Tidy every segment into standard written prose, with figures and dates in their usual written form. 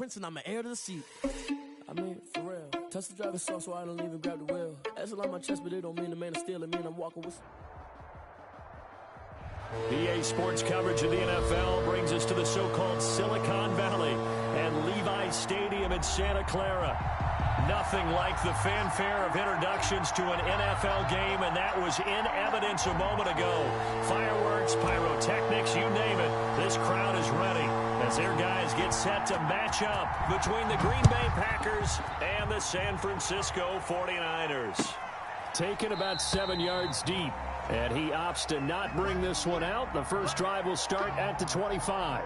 Prince and I'm an heir to the seat. I mean, for real. Touch the driver's sauce so I don't even grab the wheel. That's a lot on my chest, but it don't mean the man is stealing. It mean I'm walking with... EA Sports coverage of the NFL brings us to the so-called Silicon Valley and Levi's Stadium in Santa Clara. Nothing like the fanfare of introductions to an NFL game, and that was in evidence a moment ago. Fireworks, pyrotechnics, you name it. This crowd is ready as their guys get set to match up between the Green Bay Packers and the San Francisco 49ers. Taken about 7 yards deep, and he opts to not bring this one out. The first drive will start at the 25.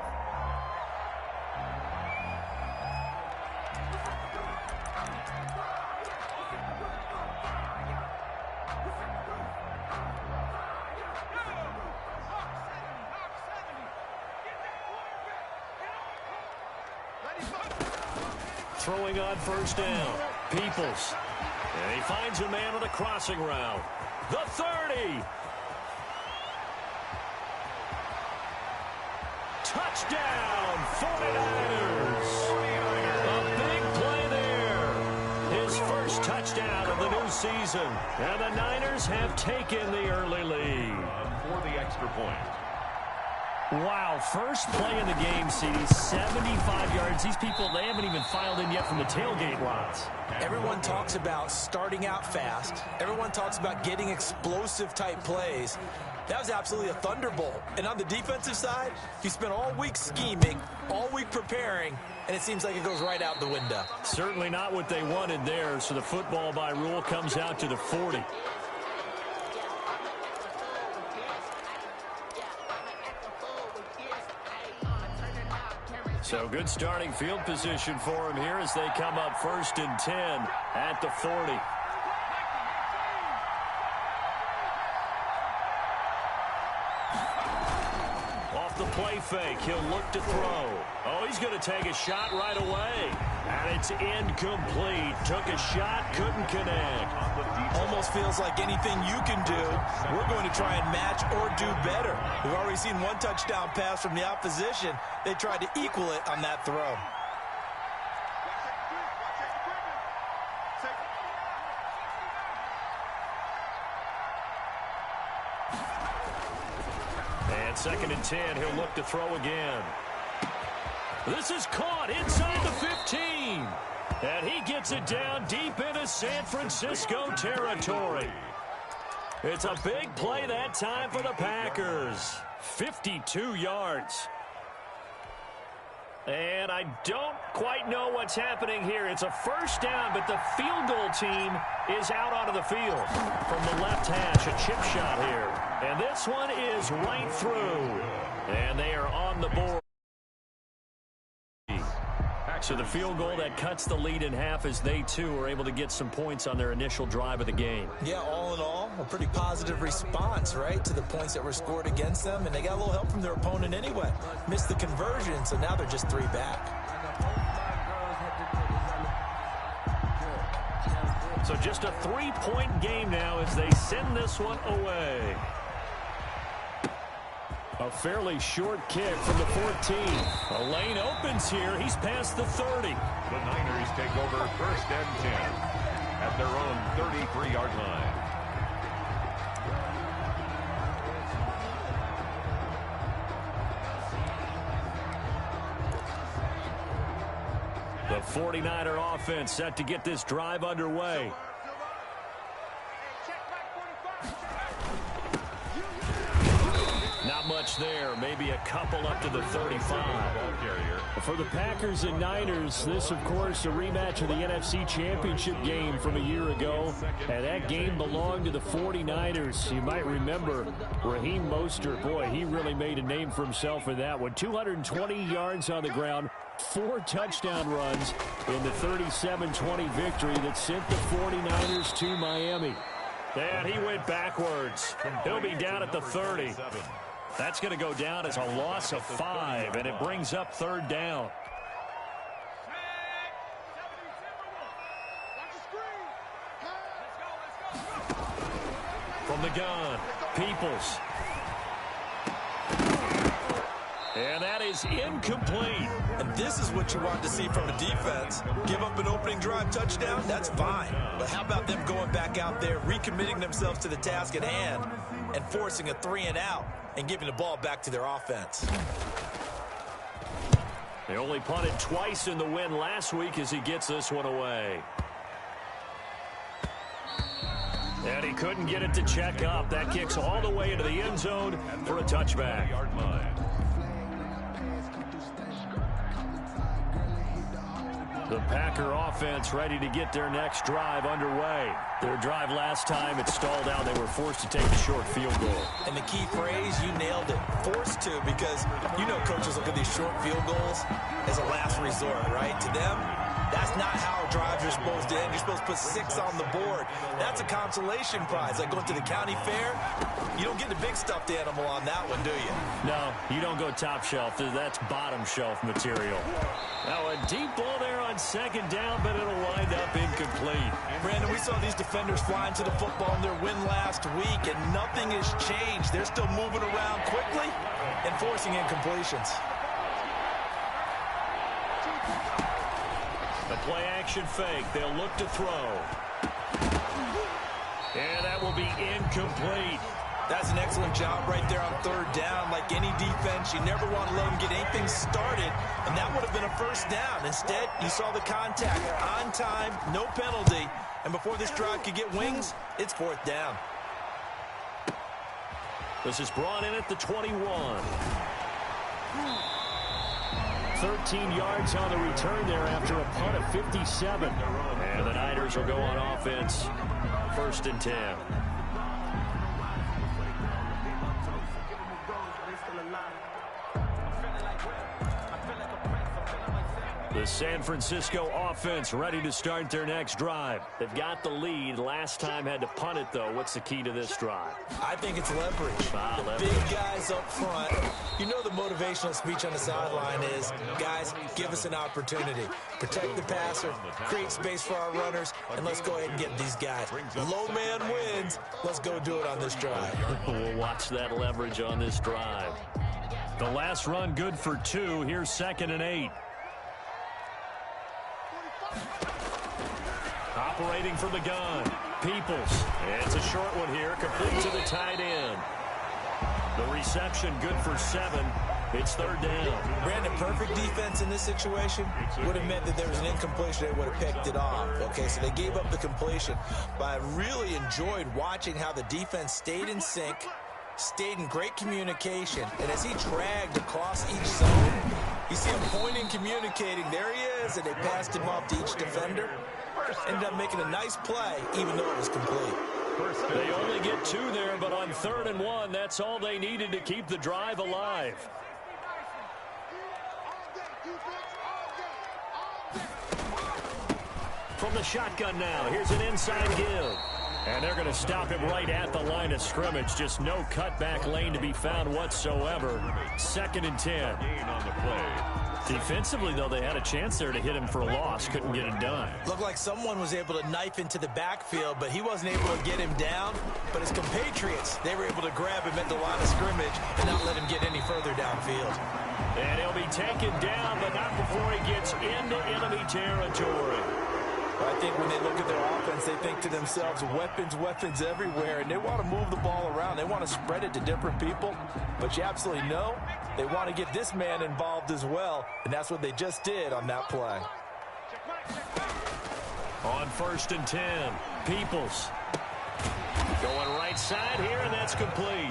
Throwing on first down. Peoples. And he finds a man on a crossing route. The 30. Touchdown, 49ers. A big play there. His first touchdown of the new season. And the Niners have taken the early lead. For the extra point. Wow, first play in the game, CD, 75 yards. These people, they haven't even filed in yet from the tailgate lots. Everyone talks about starting out fast. Everyone talks about getting explosive-type plays. That was absolutely a thunderbolt. And on the defensive side, you spent all week scheming, all week preparing, and it seems like it goes right out the window. Certainly not what they wanted there, so the football by rule comes out to the 40. So good starting field position for him here as they come up 1st and 10 at the 40. Off the play fake, he'll look to throw. Oh, he's going to take a shot right away. And it's incomplete. Took a shot, couldn't connect. Almost feels like anything you can do, we're going to try and match or do better. We've already seen one touchdown pass from the opposition. They tried to equal it on that throw. And 2nd and 10, he'll look to throw again. This is caught inside the 15. And he gets it down deep into San Francisco territory. It's a big play that time for the Packers. 52 yards. And I don't quite know what's happening here. It's a first down, but the field goal team is out onto the field. From the left hash, a chip shot here. And this one is right through. And they are on the board. So the field goal that cuts the lead in half as they, too, are able to get some points on their initial drive of the game. Yeah, all in all, a pretty positive response, right, to the points that were scored against them. And they got a little help from their opponent anyway. Missed the conversion, so now they're just 3 back. So just a 3-point game now as they send this one away. A fairly short kick from the 14. A lane opens here. He's past the 30. The Niners take over 1st and 10 at their own 33-yard line. The 49er offense set to get this drive underway. Not much there. Maybe a couple up to the 35. For the Packers and Niners, this, of course, a rematch of the NFC Championship game from a year ago. And that game belonged to the 49ers. You might remember Raheem Mostert. Boy, he really made a name for himself in that one. 220 yards on the ground, 4 touchdown runs in the 37-20 victory that sent the 49ers to Miami. And he went backwards. He'll be down at the 30. That's going to go down as a loss of 5, and it brings up 3rd down. From the gun, Peoples. And that is incomplete. And this is what you want to see from a defense. Give up an opening drive touchdown, that's fine. But how about them going back out there, recommitting themselves to the task at hand, and forcing a 3-and-out and giving the ball back to their offense. They only punted twice in the win last week as he gets this one away. And he couldn't get it to check up. That kicks all the way into the end zone for a touchback. The Packer offense ready to get their next drive underway. Their drive last time, it stalled out. They were forced to take a short field goal. And the key phrase, you nailed it, forced to, because you know coaches look at these short field goals as a last resort, right? To them, that's not how drives are supposed to end. You're supposed to put 6 on the board. That's a consolation prize. Like going to the county fair, you don't get the big stuffed animal on that one, do you? No, you don't go top shelf. That's bottom shelf material. Now a deep ball there on second down, but it'll wind up incomplete. Brandon, we saw these defenders flying to the football in their win last week, and nothing has changed. They're still moving around quickly and forcing incompletions. The play-action fake. They'll look to throw. And that will be incomplete. That's an excellent job right there on third down. Like any defense, you never want to let them get anything started, and that would have been a first down. Instead, you saw the contact on time, no penalty, and before this drive could get wings, it's fourth down. This is brought in at the 21. 13 yards on the return there after a punt of 57. And the Niners will go on offense. First and 10. The San Francisco offense ready to start their next drive. They've got the lead. Last time had to punt it, though. What's the key to this drive? I think it's leverage. Leverage. Big guys up front. You know the motivational speech on the sideline is, guys, give us an opportunity. Protect the passer, create space for our runners, and let's go ahead and get these guys. Low man wins. Let's go do it on this drive. We'll watch that leverage on this drive. The last run good for 2. Here's 2nd and 8. Operating from the gun, Peoples. It's a short one here, complete to the tight end. The reception good for 7. It's third down. Brandon, perfect defense in this situation would have meant that there was an incompletion. They would have picked it off. Okay, so they gave up the completion. But I really enjoyed watching how the defense stayed in sync, stayed in great communication, and as he dragged across each zone, you see him pointing, communicating. There he is, and they passed him off to each defender. Ended up making a nice play, even though it was complete. They only get 2 there, but on 3rd and 1, that's all they needed to keep the drive alive. From the shotgun now, here's an inside give. And they're going to stop him right at the line of scrimmage. Just no cutback lane to be found whatsoever. 2nd and 10. On the play. Defensively, though, they had a chance there to hit him for a loss. Couldn't get it done. Looked like someone was able to knife into the backfield, but he wasn't able to get him down. But his compatriots, they were able to grab him at the line of scrimmage and not let him get any further downfield. And he'll be taken down, but not before he gets into enemy territory. I think when they look at their offense, they think to themselves, weapons, weapons everywhere, and they want to move the ball around. They want to spread it to different people, but you absolutely know they want to get this man involved as well, and that's what they just did on that play. On 1st and 10, Peoples. Going right side here, and that's complete.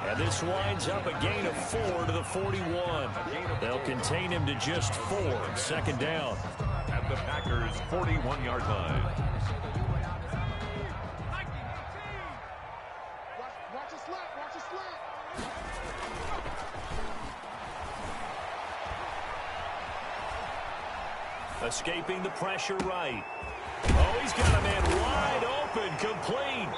And this winds up a gain of 4 to the 41. They'll contain him to just 4. 2nd down. At the Packers' 41-yard line. Watch a slap, watch a slap. Escaping the pressure right. Oh, he's got a man wide open, complete.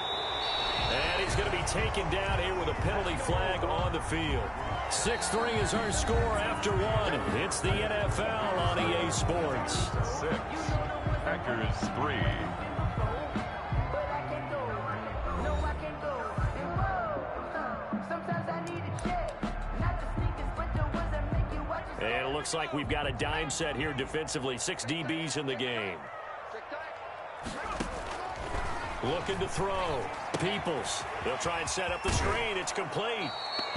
And he's going to be taken down here with a penalty flag on the field. 6-3 is our score after 1. It's the NFL on EA Sports. 6. Packers 3. looks like we've got a dime set here defensively. 6 DBs in the game. Looking to throw. Peoples. They'll try and set up the screen. It's complete.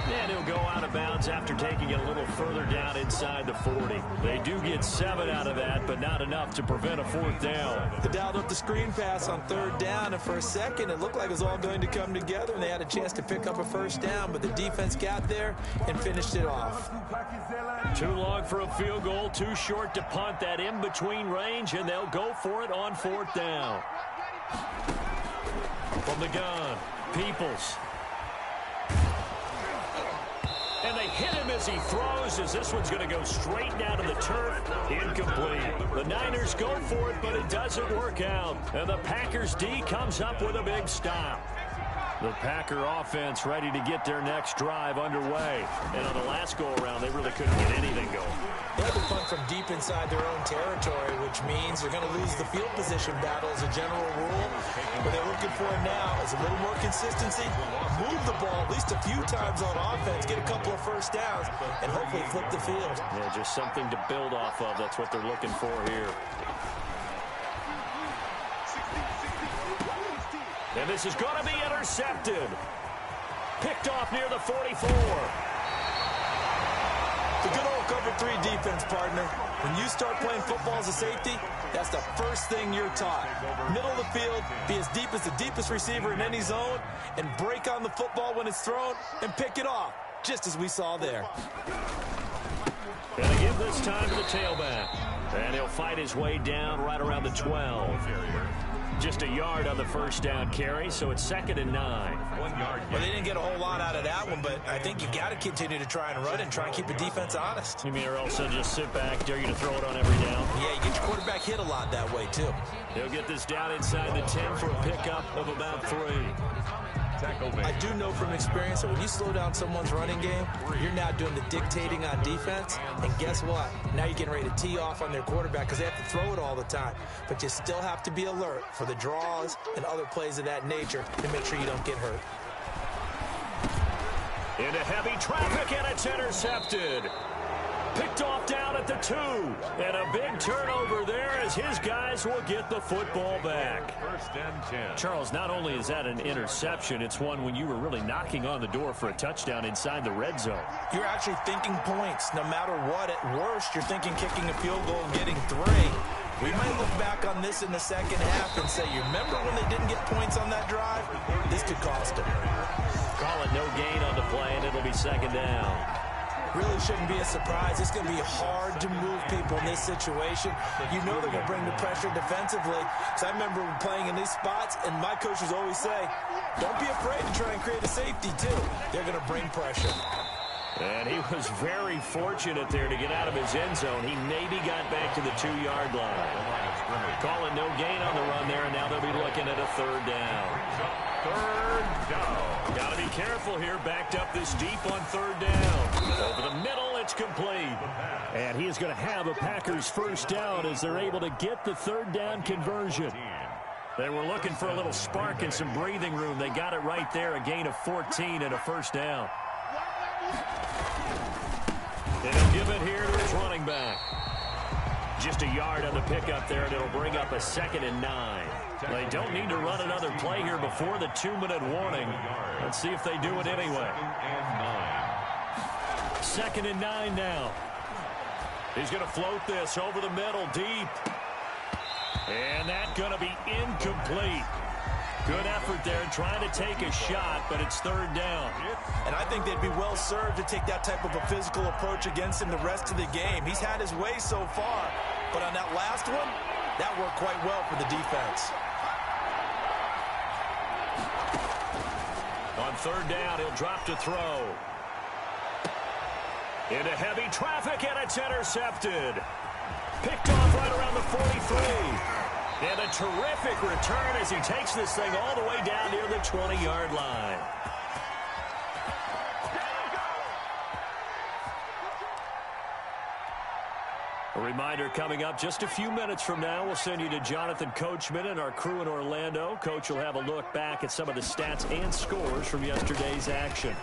And he'll go out of bounds after taking it a little further down inside the 40. They do get 7 out of that, but not enough to prevent a 4th down. They dialed up the screen pass on 3rd down, and for a second it looked like it was all going to come together, and they had a chance to pick up a 1st down, but the defense got there and finished it off. Too long for a field goal, too short to punt. That in-between range, and they'll go for it on 4th down. From the gun, Peoples. And they hit him as he throws, as this one's going to go straight down to the turf. Incomplete. The Niners go for it, but it doesn't work out. And the Packers D comes up with a big stop. The Packer offense ready to get their next drive underway. And on the last go-around, they really couldn't get anything going. They had to punt from deep inside their own territory, which means they're going to lose the field position battle as a general rule. What they're looking for now is a little more consistency, move the ball at least a few times on offense, get a couple of 1st downs, and hopefully flip the field. Yeah, just something to build off of. That's what they're looking for here. And this is going to be intercepted. Picked off near the 44. The good old cover 3 defense, partner. When you start playing football as a safety, that's the first thing you're taught. Middle of the field, be as deep as the deepest receiver in any zone, and break on the football when it's thrown and pick it off, just as we saw there. And they give this time to the tailback. And he'll fight his way down right around the 12. Just a yard on the 1st down carry, so it's 2nd and 9. 1 yard. Well, they didn't get a whole lot out of that one, but I think you got to continue to try and run and try and keep the defense honest. You mean, or else they'll just sit back, dare you to throw it on every down? Yeah, you get your quarterback hit a lot that way, too. He'll get this down inside the 10 for a pickup of about 3. I do know from experience that when you slow down someone's running game, you're now doing the dictating on defense. And guess what? Now you're getting ready to tee off on their quarterback because they have to throw it all the time. But you still have to be alert for the draws and other plays of that nature to make sure you don't get hurt. Into heavy traffic, and it's intercepted. Picked off down at the 2. And a big turnover there as his guys will get the football back. 1st and 10. Charles, not only is that an interception, it's one when you were really knocking on the door for a touchdown inside the red zone. You're actually thinking points. No matter what, at worst, you're thinking kicking a field goal and getting 3. We might look back on this in the 2nd half and say, you remember when they didn't get points on that drive? This could cost them. Call it no gain on the play, and it'll be 2nd down. Really shouldn't be a surprise. It's going to be hard to move people in this situation. You know they're going to bring the pressure defensively. Because I remember playing in these spots, and my coaches always say, don't be afraid to try and create a safety, too. They're going to bring pressure. And he was very fortunate there to get out of his end zone. He maybe got back to the 2-yard line. Calling no gain on the run there, and now they'll be looking at a 3rd down. 3rd down. Got to be careful here, backed up this deep on 3rd down. Over the middle, it's complete. And he is going to have a Packers 1st down as they're able to get the 3rd down conversion. They were looking for a little spark and some breathing room. They got it right there, a gain of 14 and a 1st down. And he'll give it here to his running back. Just a yard on the pickup there, and it'll bring up a 2nd and 9. They don't need to run another play here before the 2-minute warning. Let's see if they do it anyway. 2nd and 9 now. He's going to float this over the middle, deep. And that's going to be incomplete. Good effort there, trying to take a shot, but it's 3rd down. And I think they'd be well served to take that type of a physical approach against him the rest of the game. He's had his way so far, but on that last one, that worked quite well for the defense. On 3rd down, he'll drop to throw. Into heavy traffic, and it's intercepted. Picked off right around the 43. And a terrific return as he takes this thing all the way down near the 20-yard line. A reminder coming up just a few minutes from now, we'll send you to Jonathan Coachman and our crew in Orlando. Coach will have a look back at some of the stats and scores from yesterday's action.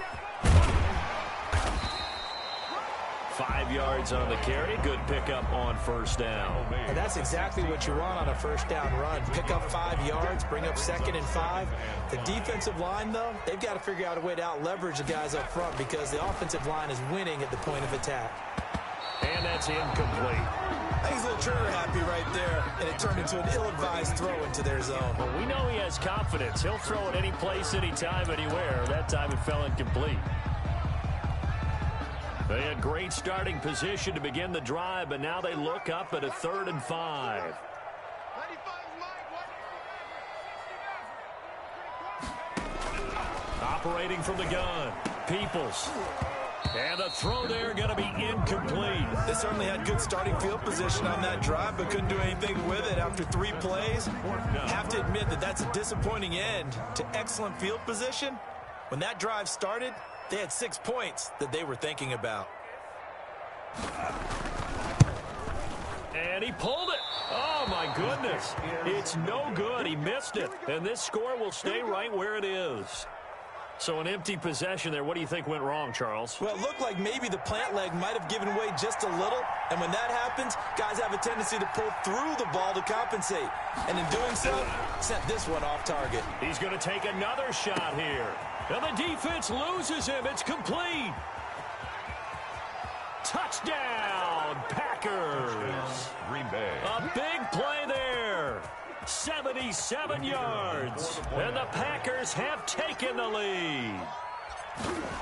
5 yards on the carry. Good pickup on first down. And that's exactly what you want on a first down run. Pick up 5 yards, bring up 2nd and 5. The defensive line, though, they've got to figure out a way to out-leverage the guys up front because the offensive line is winning at the point of attack. And that's incomplete. I think he's a little trigger happy right there, and it turned into an ill-advised throw into their zone. Well, we know he has confidence. He'll throw it any place, anytime, anywhere. That time it fell incomplete. They had great starting position to begin the drive, but now they look up at a 3rd and 5. Operating from the gun, Peoples. And the throw there going to be incomplete. They certainly had good starting field position on that drive, but couldn't do anything with it after 3 plays. Have to admit that that's a disappointing end to excellent field position. When that drive started, they had 6 points that they were thinking about. And he pulled it. Oh, my goodness. It's no good. He missed it. And this score will stay right where it is. So an empty possession there. What do you think went wrong, Charles? Well, it looked like maybe the plant leg might have given way just a little. And when that happens, guys have a tendency to pull through the ball to compensate. And in doing so, sent this one off target. He's going to take another shot here. And the defense loses him. It's complete. Touchdown, Packers. Green Bay. A big play there. 77 yards. And the Packers have taken the lead.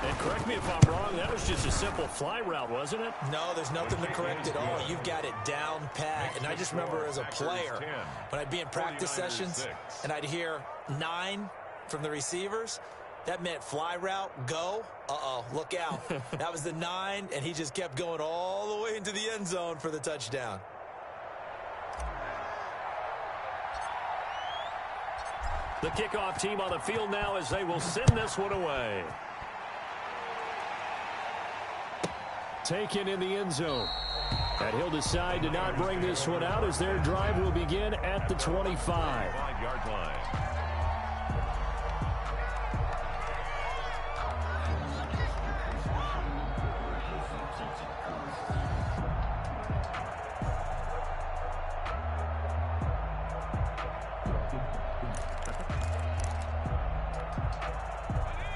And correct me if I'm wrong, that was just a simple fly route, wasn't it? No, there's nothing to correct at all. You've got it down pat. And I just remember as a player, when I'd be in practice sessions and I'd hear 9 from the receivers, that meant fly route, go. Uh-oh, look out. That was the 9, and he just kept going all the way into the end zone for the touchdown. The kickoff team on the field now as they will send this one away. Taken in the end zone. And he'll decide to not bring this one out as their drive will begin at the 25. 5-yard line.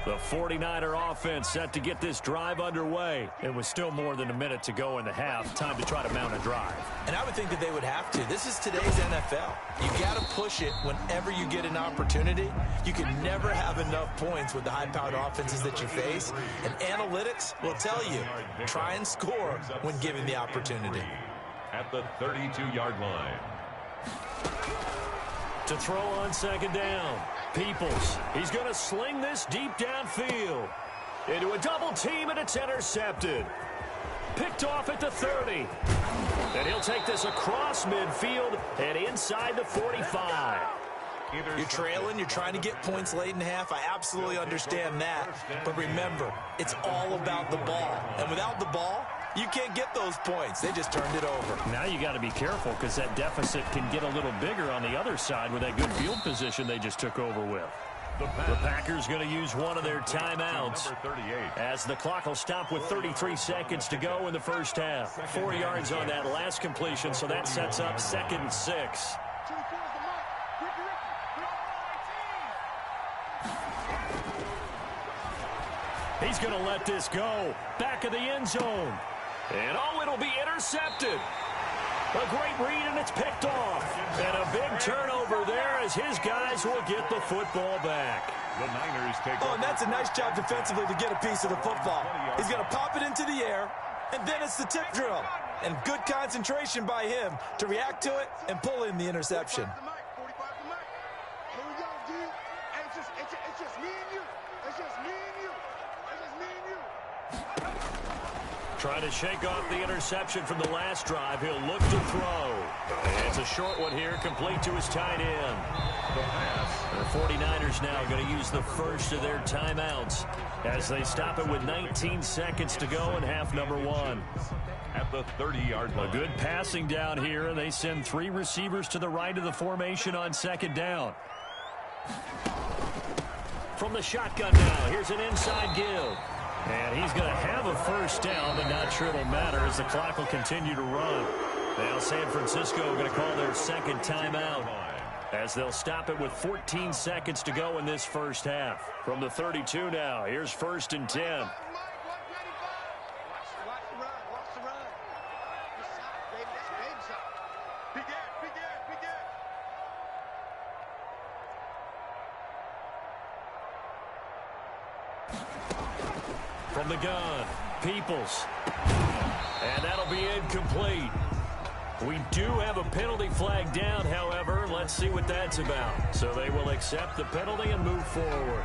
The 49er offense set to get this drive underway. It was still more than a minute to go in the half. Time to try to mount a drive. And I would think that they would have to. This is today's NFL. You got to push it whenever you get an opportunity. You can never have enough points with the high-powered offenses that you face. And analytics will tell you, try and score when given the opportunity. At the 32-yard line. To throw on second down. Peoples. He's going to sling this deep downfield. Into a double team, and it's intercepted. Picked off at the 30. And he'll take this across midfield and inside the 45. You're trailing, you're trying to get points late in half. I absolutely understand that. But remember, it's all about the ball. And without the ball, you can't get those points. They just turned it over. Now you got to be careful because that deficit can get a little bigger on the other side with that good field position they just took over with. The Packers going to use one of their timeouts as the clock will stop with 33 seconds to go in the first half. 4 yards on that last completion, so that sets up 2nd and 6. He's going to let this go. Back of the end zone. And oh, it'll be intercepted. A great read, and it's picked off. And a big turnover there as his guys will get the football back. The Niners take over. And that's a nice job defensively to get a piece of the football. He's going to pop it into the air, and then it's the tip drill. And good concentration by him to react to it and pull in the interception. It's just me and you. It's just me and you. It's just me and you. Trying to shake off the interception from the last drive. He'll look to throw. And it's a short one here, complete to his tight end. The 49ers now going to use the first of their timeouts as they stop it with 19 seconds to go in half number 1. At the 30-yard line. A good passing down here, and they send 3 receivers to the right of the formation on second down. From the shotgun now, here's an inside give. And he's going to have a first down, but not sure it'll matter as the clock will continue to run. Now San Francisco going to call their second timeout as they'll stop it with 14 seconds to go in this first half. From the 32 now, here's 1st and 10. From the gun, Peoples. And that'll be incomplete. We do have a penalty flag down, however. Let's see what that's about. So they will accept the penalty and move forward.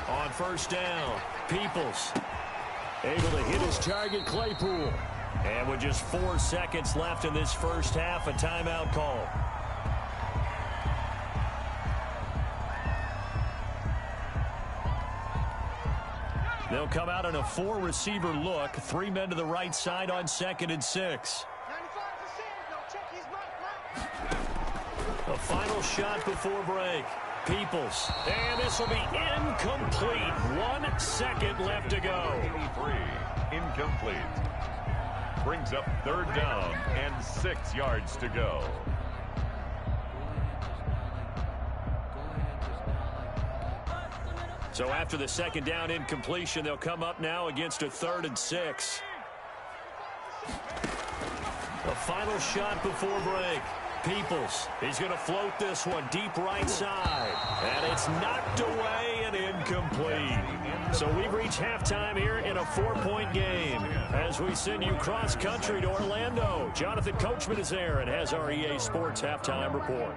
On first down, Peoples able to hit his target, Claypool. And with just 4 seconds left in this first half, a timeout call. They'll come out in a 4-receiver look. 3 men to the right side on 2nd and 6. A final shot before break. Peoples. And this will be incomplete. 1 second left to go. 83, incomplete. Brings up 3rd down and 6 yards to go. So after the 2nd down incompletion, they'll come up now against a 3rd and 6. A final shot before break. Peoples, he's going to float this one deep right side. And it's knocked away and incomplete. So we've reached halftime here in a 4-point game. As we send you cross-country to Orlando, Jonathan Coachman is there and has our EA Sports halftime report.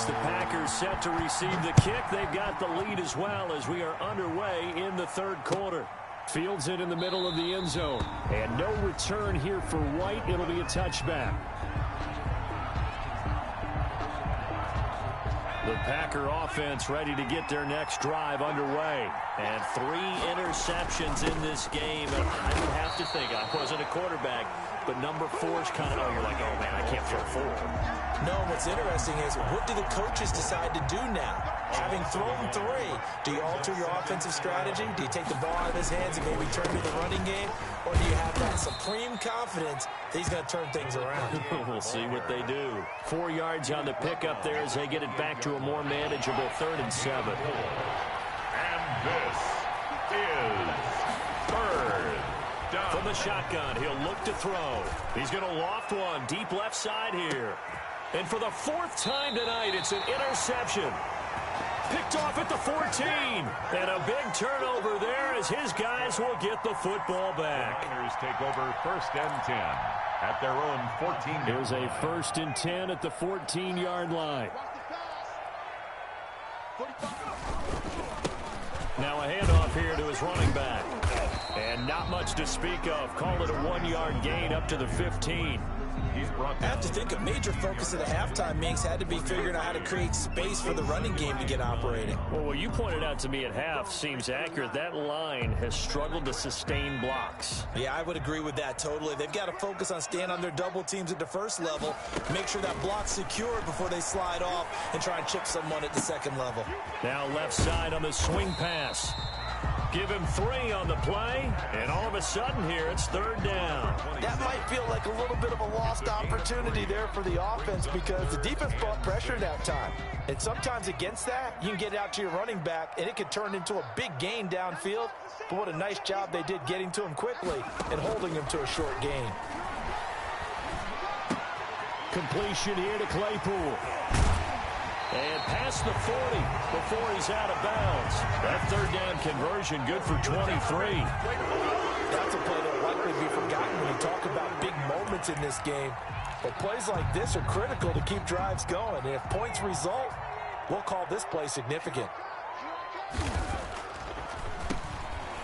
The Packers set to receive the kick. They've got the lead as well as we are underway in the 3rd quarter. Fields it in the middle of the end zone. And no return here for White. It'll be a touchback. The Packer offense ready to get their next drive underway. And 3 interceptions in this game. And I would have to think, I wasn't a quarterback, but number 4 is kind of, you're like, oh man, I can't throw 4. No, what's interesting is what do the coaches decide to do now? Having thrown 3, do you alter your offensive strategy? Do you take the ball out of his hands and maybe turn to the running game? Or do you have that supreme confidence that he's going to turn things around? We'll see what they do. 4 yards on the pickup there as they get it back to a more manageable 3rd and 7. And this is 3rd down. From the shotgun, he'll look to throw. He's going to loft one deep left side here. And for the 4th time tonight, it's an interception. Picked off at the 14. And a big turnover there as his guys will get the football back. The Niners take over 1st and 10 at their own 14. Here's a 1st and 10 at the 14-yard line. Now a handoff here to his running back. And not much to speak of. Call it a 1-yard gain up to the 15. I have to think a major focus of the halftime, Minks, had to be figuring out how to create space for the running game to get operating. Well, what you pointed out to me at half seems accurate. That line has struggled to sustain blocks. Yeah, I would agree with that totally. They've got to focus on staying on their double teams at the 1st level, make sure that block's secured before they slide off and try and chip someone at the 2nd level. Now left side on the swing pass. Give him 3 on the play, and all of a sudden here, it's 3rd down. That might feel like a little bit of a lost opportunity there for the offense because the defense brought pressure that time. And sometimes against that, you can get out to your running back, and it could turn into a big gain downfield. But what a nice job they did getting to him quickly and holding him to a short gain. Completion here to Claypool. And past the 40 before he's out of bounds. That 3rd down conversion good for 23. That's a play that will likely be forgotten when you talk about big moments in this game. But plays like this are critical to keep drives going. And if points result, We'll call this play significant.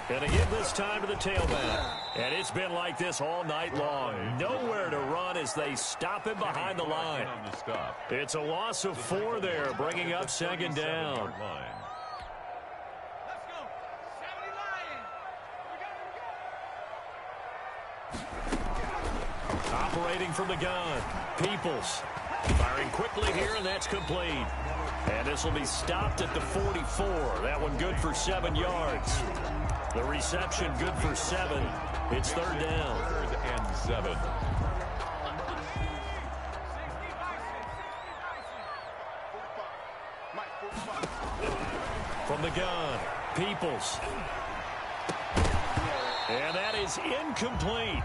Going to give this time to the tailback. And it's been like this all night long. Nowhere to run as they stop him behind the line. It's a loss of 4 there, bringing up second down. Operating from the gun, Peoples. Firing quickly here, and that's complete. And this will be stopped at the 44. That one good for 7 yards. The reception good for 7. It's third down. 3rd and 7. From the gun, Peoples. And that is incomplete.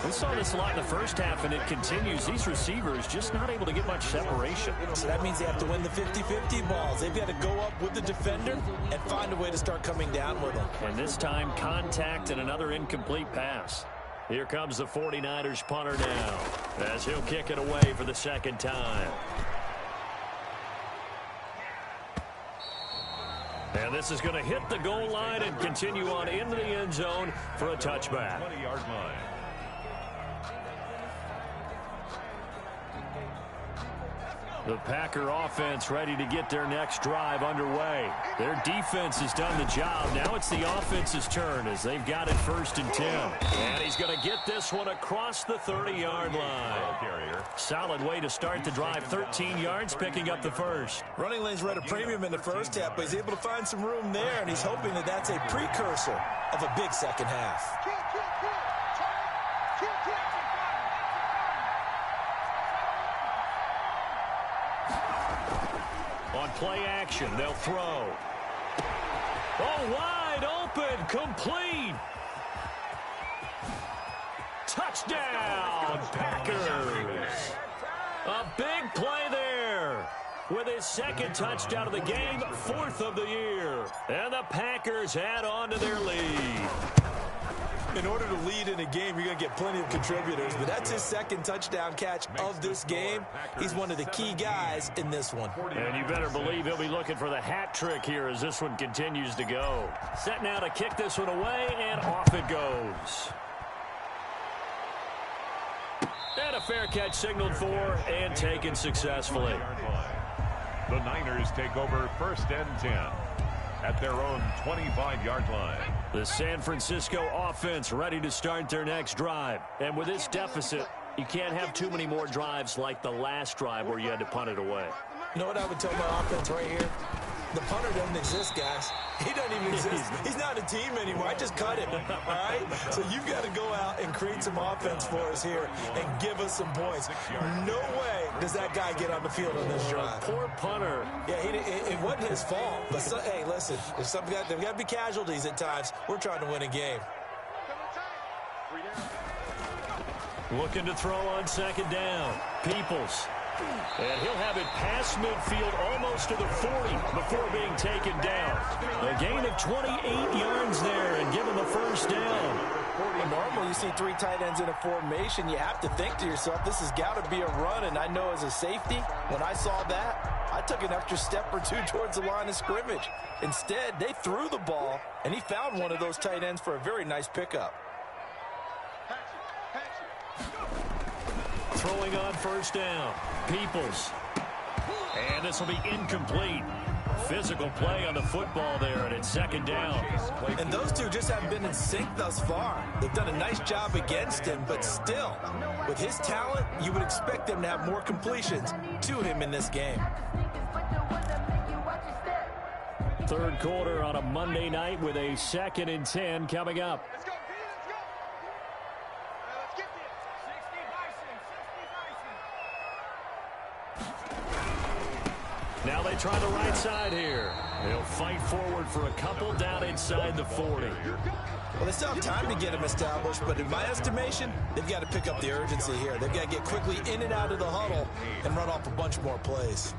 We saw this a lot in the first half, and it continues. These receivers just not able to get much separation. So that means they have to win the 50-50 balls. They've got to go up with the defender and find a way to start coming down with them. And this time, contact and another incomplete pass. Here comes the 49ers punter now, as he'll kick it away for the second time. And this is going to hit the goal line and continue on into the end zone for a touchback. 20-yard line. The Packer offense ready to get their next drive underway. Their defense has done the job. Now it's the offense's turn as they've got it 1st and 10. And he's going to get this one across the 30-yard line. Solid way to start the drive. 13 yards, picking up the first. Running lanes were at a premium in the first half, but he's able to find some room there, and he's hoping that that's a precursor of a big second half. On play action, they'll throw. Oh, wide open, complete. Touchdown, Packers. A big play there. With his second touchdown of the game, 4th of the year. And the Packers add on to their lead. In order to lead in a game, you're going to get plenty of contributors, but that's his second touchdown catch of this game. He's one of the key guys in this one. And you better believe he'll be looking for the hat trick here as this one continues to go. Set now to kick this one away, and off it goes. And a fair catch signaled for and taken successfully. The Niners take over 1st and 10 at their own 25-yard line. The San Francisco offense ready to start their next drive. And with this deficit, you can't have too many more drives like the last drive where you had to punt it away. You know what I would tell my offense right here? The punter doesn't exist, guys. He doesn't even exist. He's not a team anymore. I just cut him, all right? So you've got to go out and create some offense for us here and give us some points. No way does that guy get on the field on this drive. Poor punter. Yeah, it wasn't his fault. But, hey, listen, there's got to be casualties at times. We're trying to win a game. Looking to throw on 2nd down. Peoples. And he'll have it past midfield almost to the 40 before being taken down. A gain of 28 yards there and give him a 1st down. Well, normally you see 3 tight ends in a formation. You have to think to yourself, this has got to be a run. And I know as a safety, when I saw that, I took an extra step or 2 towards the line of scrimmage. Instead, they threw the ball, and he found one of those tight ends for a very nice pickup. Throwing on 1st down. Peoples. And this will be incomplete. Physical play on the football there, and it's 2nd down. And those two just haven't been in sync thus far. They've done a nice job against him, but still, with his talent, you would expect them to have more completions to him in this game. 3rd quarter on a Monday night with a 2nd and 10 coming up. Now they try the right side here. They'll fight forward for a couple down inside the 40. Well, they still have time to get him established, but in my estimation, they've got to pick up the urgency here. They've got to get quickly in and out of the huddle and run off a bunch more plays.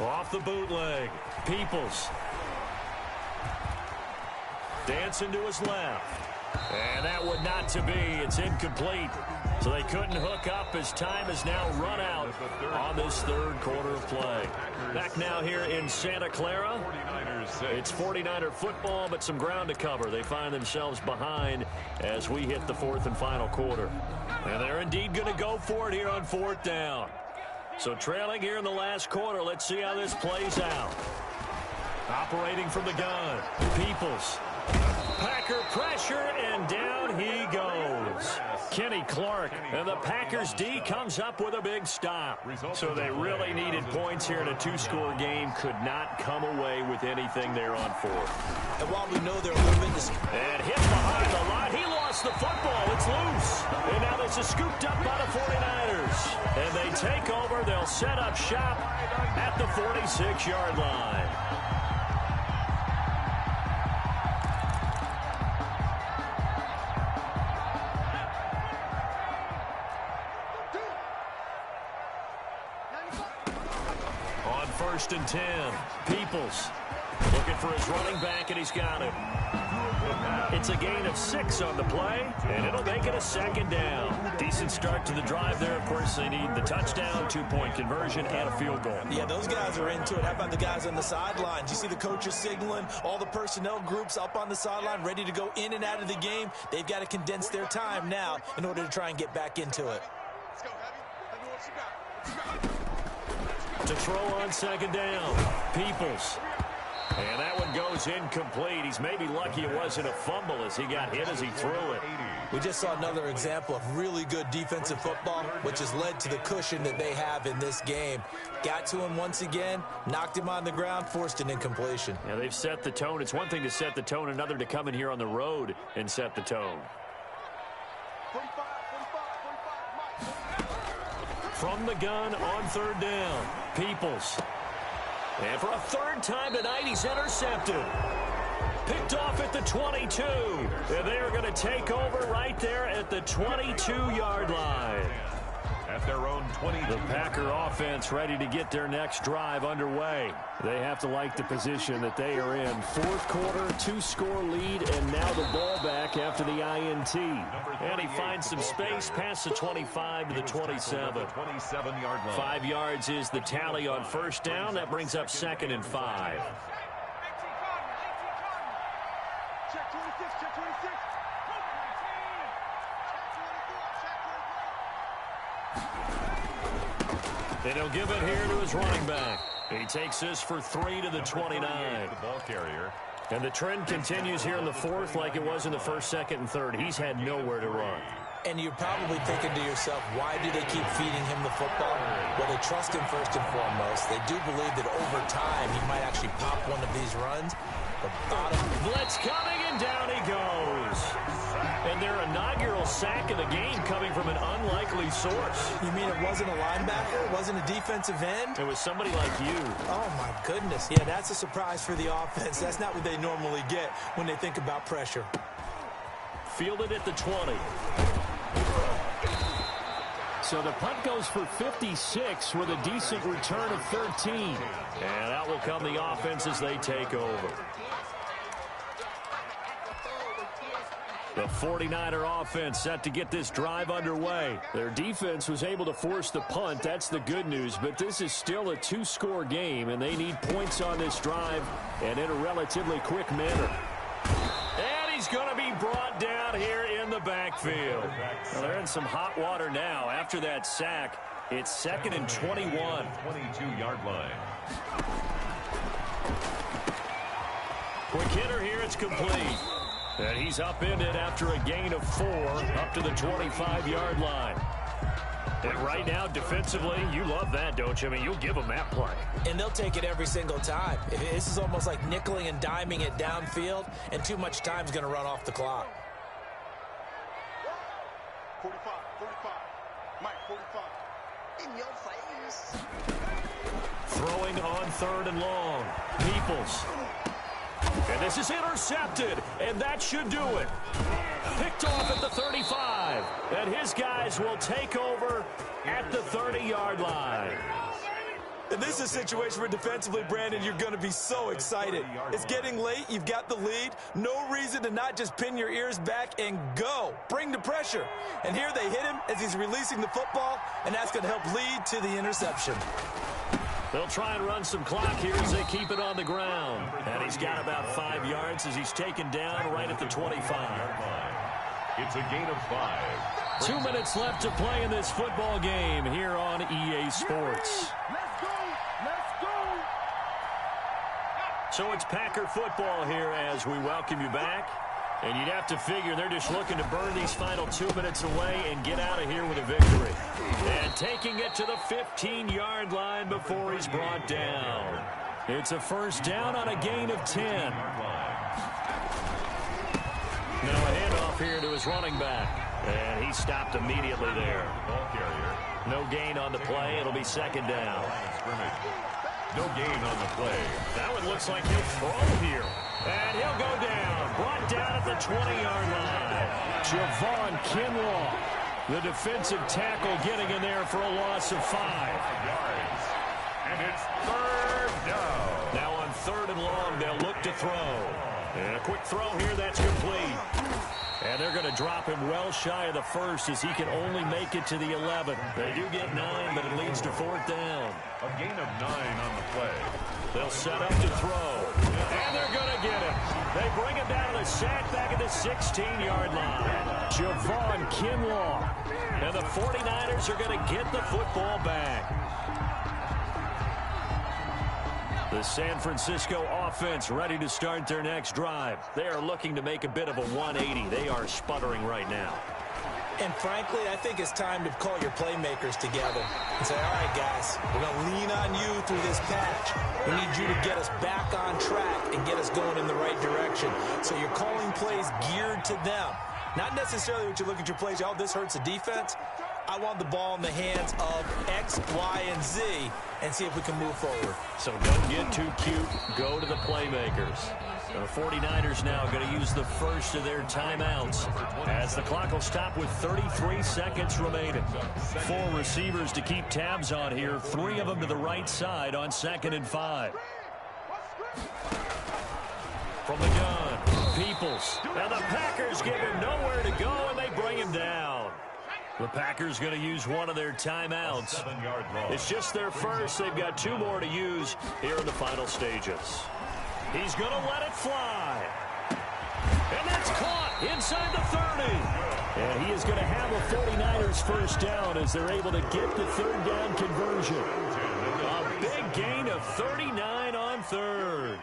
Off the bootleg. Peoples. Dancing to his left. And that would not to be. It's incomplete. So they couldn't hook up as time has now run out on this third quarter of play. Back now here in Santa Clara. It's 49er football, but some ground to cover. They find themselves behind as we hit the fourth and final quarter. And they're indeed going to go for it here on fourth down. So trailing here in the last quarter. Let's see how this plays out. Operating from the gun. Peoples. Packer pressure, and down he goes. Kenny Clark, and the Packers D comes up with a big stop. So they really needed points here in a two-score game. Could not come away with anything there on fourth. And while we know they're a little bit... And hit behind the line. He lost the football. It's loose. And now this is scooped up by the 49ers. And they take over. They'll set up shop at the 46-yard line. First and 10. Peoples looking for his running back, and he's got him. It's a gain of 6 on the play, and it'll make it a second down. Decent start to the drive there. Of course, they need the touchdown, 2-point conversion, and a field goal. Yeah, those guys are into it. How about the guys on the sidelines? You see the coaches signaling, all the personnel groups up on the sideline ready to go in and out of the game. They've got to condense their time now in order to try and get back into it. Let's go, Heavy. What you got? What you got? To throw on second down. Peoples. And that one goes incomplete. He's maybe lucky it wasn't a fumble as he got hit as he threw it. We just saw another example of really good defensive football, which has led to the cushion that they have in this game. Got to him once again, knocked him on the ground, forced an incompletion. Yeah, they've set the tone. It's one thing to set the tone, another to come in here on the road and set the tone. 45, Mike. From the gun on third down. Peoples. And for a third time tonight, he's intercepted. Picked off at the 22. And they are going to take over right there at the 22-yard line. At their own 22. The Packer offense ready to get their next drive underway. They have to like the position that they are in. Fourth quarter, 2-score lead, and now the ball back after the INT. And he finds some space past the 25 to the 27. 27-yard line. 5 yards is the tally on first down. That brings up 2nd and 5. Check 26, check 26. And he'll give it here to his running back. He takes this for 3 to the 29. The ball carrier. And the trend continues here in the fourth like it was in the first, second, and third. He's had nowhere to run. And you're probably thinking to yourself, why do they keep feeding him the football? Well, they trust him first and foremost. They do believe that over time he might actually pop one of these runs. The bottom blitz coming, and down he goes. And their inaugural sack of the game coming from an unlikely source. You mean it wasn't a linebacker? It wasn't a defensive end? It was somebody like you. Oh, my goodness. Yeah, that's a surprise for the offense. That's not what they normally get when they think about pressure. Fielded at the 20. So the punt goes for 56 with a decent return of 13. And out will come the offense as they take over. The 49er offense set to get this drive underway. Their defense was able to force the punt. That's the good news. But this is still a 2-score game, and they need points on this drive and in a relatively quick manner. And he's going to be brought down here in the backfield. Well, they're in some hot water now. After that sack, it's 2nd and 21. 22-yard line. Quick hitter here. It's complete. And he's upended after a gain of 4 up to the 25-yard line. And right now, defensively, you love that, don't you? I mean, you'll give them that play. And they'll take it every single time. This is almost like nickeling and diming it downfield, and too much time's going to run off the clock. 45, Mike, 45. In your face. Throwing on third and long. Peoples. And this is intercepted, and that should do it. Picked off at the 35, and his guys will take over at the 30-yard line. And this is a situation where defensively, Brandon, you're going to be so excited. It's getting late. You've got the lead. No reason to not just pin your ears back and go. Bring the pressure. And here they hit him as he's releasing the football, and that's going to help lead to the interception. They'll try and run some clock here as they keep it on the ground. And he's got about 5 yards as he's taken down right at the 25. It's a gain of 5. 2 minutes left to play in this football game here on EA Sports. Let's go! Let's go! So it's Packer football here as we welcome you back. And you'd have to figure they're just looking to burn these final 2 minutes away and get out of here with a victory. And taking it to the 15-yard line before he's brought down. It's a first down on a gain of 10. Now a handoff here to his running back. And he stopped immediately there. Ball carrier. No gain on the play. It'll be second down. No gain on the play. That one looks like he'll throw here. And he'll go down. Brought down at the 20-yard line. Javon Kinlaw, the defensive tackle, getting in there for a loss of 5 yards. And it's third down. Now on 3rd and long, they'll look to throw. And a quick throw here, that's complete. And they're going to drop him well shy of the first as he can only make it to the 11. They do get 9, but it leads to 4th down. A gain of 9 on the play. They'll set up to throw. And they're going to get him. They bring him down to the sack back at the 16-yard line. Javon Kinlaw. And the 49ers are going to get the football back. The San Francisco offense ready to start their next drive. They are looking to make a bit of a 180. They are sputtering right now. And frankly, I think it's time to call your playmakers together and say, all right, guys, we're going to lean on you through this patch. We need you to get us back on track and get us going in the right direction. So you're calling plays geared to them. Not necessarily what you look at your plays, oh, this hurts the defense. I want the ball in the hands of X, Y, and Z and see if we can move forward. So don't get too cute. Go to the playmakers. The 49ers now going to use the first of their timeouts as the clock will stop with 33 seconds remaining. 4 receivers to keep tabs on here. 3 of them to the right side on 2nd and 5. From the gun, Peoples. Now the Packers give him nowhere to go, and they bring him down. The Packers going to use one of their timeouts. It's just their first. They've got 2 more to use here in the final stages. He's going to let it fly. And that's caught inside the 30. And he is going to have a 49ers first down as they're able to get the 3rd down conversion. A big gain of 39 on 3rd.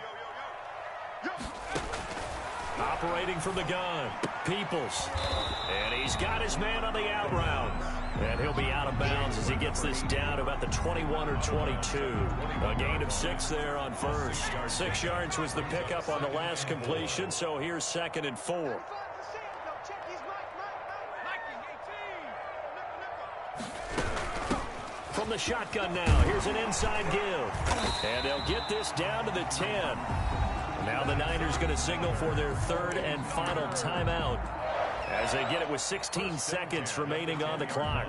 Operating from the gun, Peoples. And he's got his man on the out route. And he'll be out of bounds as he gets this down to about the 21 or 22. A gain of 6 there on first. 6 yards was the pickup on the last completion, so here's 2nd and 4. From the shotgun now, here's an inside give. And they'll get this down to the 10. Now the Niners going to signal for their 3rd and final timeout as they get it with 16 seconds remaining on the clock.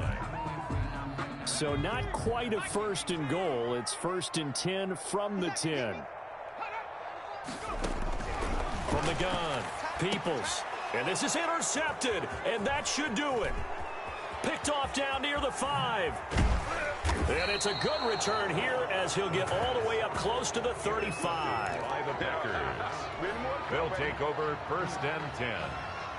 So not quite a 1st and goal. It's 1st and 10 from the 10. From the gun, Peoples. And this is intercepted, and that should do it. Picked off down near the 5. And it's a good return here as he'll get all the way up close to the 35. By the Packers. They'll take over 1st and 10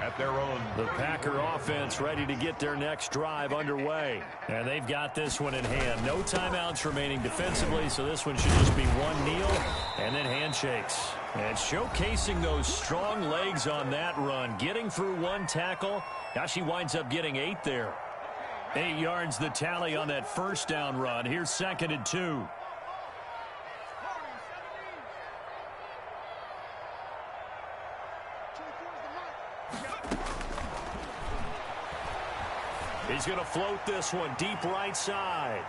at their own. The Packer offense ready to get their next drive underway. And they've got this one in hand. No timeouts remaining defensively, so this one should just be one kneel and then handshakes. And showcasing those strong legs on that run. Getting through 1 tackle. Now she winds up getting 8 there. 8 yards the tally on that first down run. Here's 2nd and 2. He's going to float this one deep right side.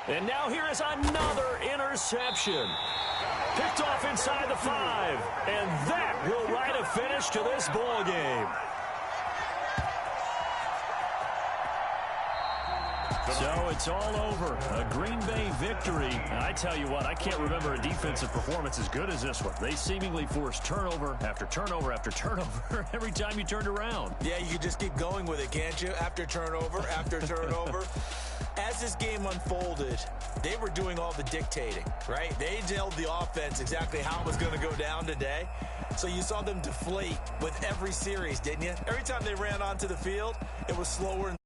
And now here is another interception. Picked off inside the 5. And that will write a finish to this ball game. So it's all over. A Green Bay victory. And I tell you what, I can't remember a defensive performance as good as this one. They seemingly forced turnover after turnover after turnover every time you turned around. Yeah, you can just keep going with it, can't you? After turnover, after turnover. As this game unfolded, they were doing all the dictating, right? They told the offense exactly how it was going to go down today. So you saw them deflate with every series, didn't you? Every time they ran onto the field, it was slower.